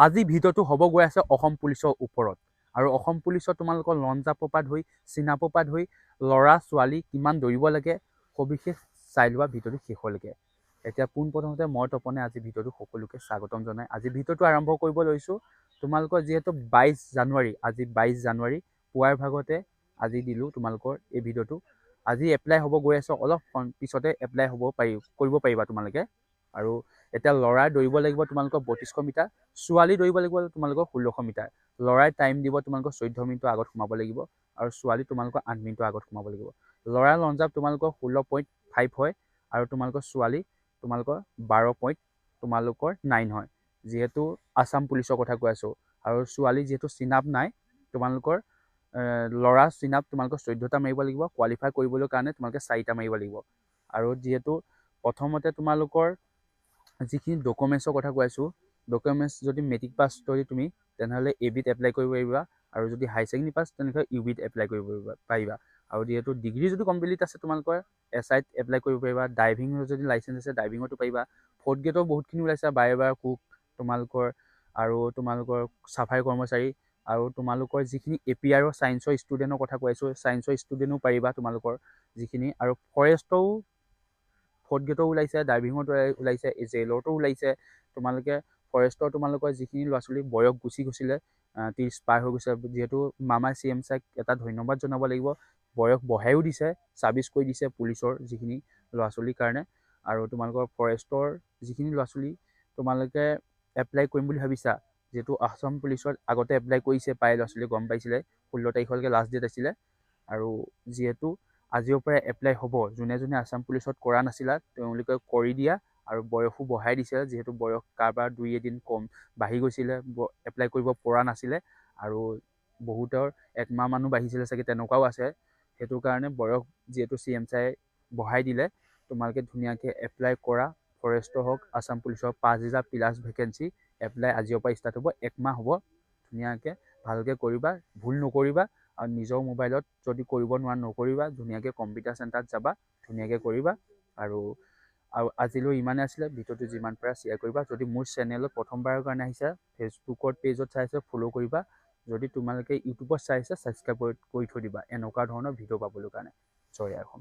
আজি ভিডিঅ'টো হ'ব গৈ আছে অসম পুলিচৰ ওপৰত আৰু অসম পুলিচৰ তোমালোকৰ লঞ্জাপপাত হৈ চিনাপপাত হৈ ল'ৰা ছোৱালী কিমান দৌৰিব লাগে সবিশেষ চাই লোৱা ভিডিঅ'টো শেষলৈকে। এতিয়া পোনপ্ৰথমতে মই তপনে আজি ভিডিঅ'টো সকলোকে স্বাগতম জনাই আজি ভিডিঅ'টো আৰম্ভ কৰিব লৈছোঁ। তোমালোকৰ যিহেতু 22 জানুৱাৰী, আজি 22 জানুৱাৰী পুৱাৰ ভাগতে আজি দিলোঁ তোমালোকৰ এই ভিডিঅ'টো। আজি এপ্লাই হ'ব গৈ আছে, অলপ পিছতে এপ্লাই কৰিব পাৰিবা তোমালোকে। আৰু এতিয়া ল'ৰাই দৌৰিব লাগিব তোমালোকৰ 3200 মিটাৰ, ছোৱালী দৌৰিব লাগিব তোমালোকৰ 1600 মিটাৰ। ল'ৰাই টাইম দিব তোমালোকৰ 14 মিনিটৰ আগত সোমাব লাগিব আৰু ছোৱালী তোমালোকৰ 8 মিনিটৰ আগত সোমাব লাগিব। ল'ৰাৰ লং জাম্প তোমালোকৰ 16.5 হয় আৰু তোমালোকৰ ছোৱালী তোমালোকৰ 12.9 হয়। যিহেতু আছাম পুলিচৰ কথা কৈ আছোঁ আৰু ছোৱালী যিহেতু চিনাপ নাই, তোমালোকৰ ল'ৰা চিনাপ তোমালোকৰ 14টা মাৰিব লাগিব। কোৱালিফাই কৰিবলৈ কাৰণে তোমালোকে 4টা মাৰিব লাগিব। আৰু যিহেতু প্ৰথমতে তোমালোকৰ যিখিনি ডকুমেণ্টছৰ কথা কৈ আছোঁ, ডকুমেণ্টছ যদি মেট্ৰিক পাছ কৰি তুমি তেনেহ'লে এবিত এপ্লাই কৰিব পাৰিবা আৰু যদি হাই ছেকেণ্ডেৰী পাছ তেনেহ'লে ইউবিত এপ্লাই কৰিব পাৰিবা। আৰু যিহেতু ডিগ্ৰী যদি কমপ্লিট আছে তোমালোকৰ SIত এপ্লাই কৰিব পাৰিবা। ড্ৰাইভিঙৰ যদি লাইচেঞ্চ আছে ড্ৰাইভিঙতো পাৰিবা। 4th গ্ৰেডৰ বহুতখিনি ওলাইছে, বাৰে কুক তোমালোকৰ আৰু তোমালোকৰ চাফাই কৰ্মচাৰী আৰু তোমালোকৰ যিখিনি APR ছায়েন্সৰ ষ্টুডেণ্টৰ কথা কৈ আছোঁ, ছায়েন্সৰ ষ্টুডেণ্টো পাৰিবা তোমালোকৰ যিখিনি। আৰু ফৰেষ্টৰো 4th গ্ৰেডৰ ওলাইছে, ড্ৰাইভিঙৰ ওলাইছে, জেইলতো ওলাইছে। তোমালোকে ফৰেষ্টৰ তোমালোকৰ যিখিনি ল'ৰা ছোৱালী বয়স গুচি গৈছিলে, 30 পাৰ হৈ গৈছে, যিহেতু মামা CM ছাৰক এটা ধন্যবাদ জনাব লাগিব। বয়স বঢ়াইও দিছে, 26 কৰি দিছে পুলিচৰ যিখিনি ল'ৰা ছোৱালীৰ কাৰণে। আৰু তোমালোকৰ ফৰেষ্টৰ যিখিনি ল'ৰা ছোৱালী তোমালোকে এপ্লাই কৰিম বুলি ভাবিছা, যিহেতু আছাম পুলিচত আগতে এপ্লাই কৰিছে প্ৰায় ল'ৰা ছোৱালীয়ে গম পাইছিলে, 16 তাৰিখলৈকে লাষ্ট ডেট আছিলে। আৰু যিহেতু আজিৰ পৰা এপ্লাই হ'ব, যোনে যোনে আছাম পুলিচত কৰা নাছিলা তেওঁলোকে কৰি দিয়া। আৰু বয়সো বঢ়াই দিছে, যিহেতু বয়স কাৰোবাৰ 2-এদিন কম বাঢ়ি গৈছিলে, এপ্লাই কৰিব পৰা নাছিলে আৰু বহুতৰ 1 মাহ মানো বাঢ়িছিলে চাগে, তেনেকুৱাও আছে। সেইটো কাৰণে বয়স যিহেতু CM ছাৰে বঢ়াই দিলে, তোমালোকে ধুনীয়াকৈ এপ্লাই কৰা। ফৰেষ্টৰ হওক আছাম পুলিচৰ 5000+ ভেকেঞ্চি এপ্লাই আজিৰ পৰা ষ্টাৰ্ট হ'ব, 1 মাহ হ'ব। ধুনীয়াকৈ ভালকৈ কৰিবা, ভুল নকৰিবা। আৰু নিজৰ মোবাইলত যদি কৰিব নোৱাৰা নকৰিবা, ধুনীয়াকৈ কম্পিউটাৰ চেণ্টাৰত যাবা, ধুনীয়াকৈ কৰিবা। আৰু আজিলৈ ইমানে আছিলে। ভিডিঅ'টো যিমান পাৰা শ্বেয়াৰ কৰিবা। যদি মোৰ চেনেলত প্ৰথমবাৰৰ কাৰণে আহিছা, ফেচবুকত পেজত চাইছে ফ'ল' কৰিবা। যদি তোমালোকে ইউটিউবত চাইছে ছাবস্ক্ৰাইব কৰি থৈ দিবা এনেকুৱা ধৰণৰ ভিডিঅ' পাবলৈ কাৰণে। জয় অসম।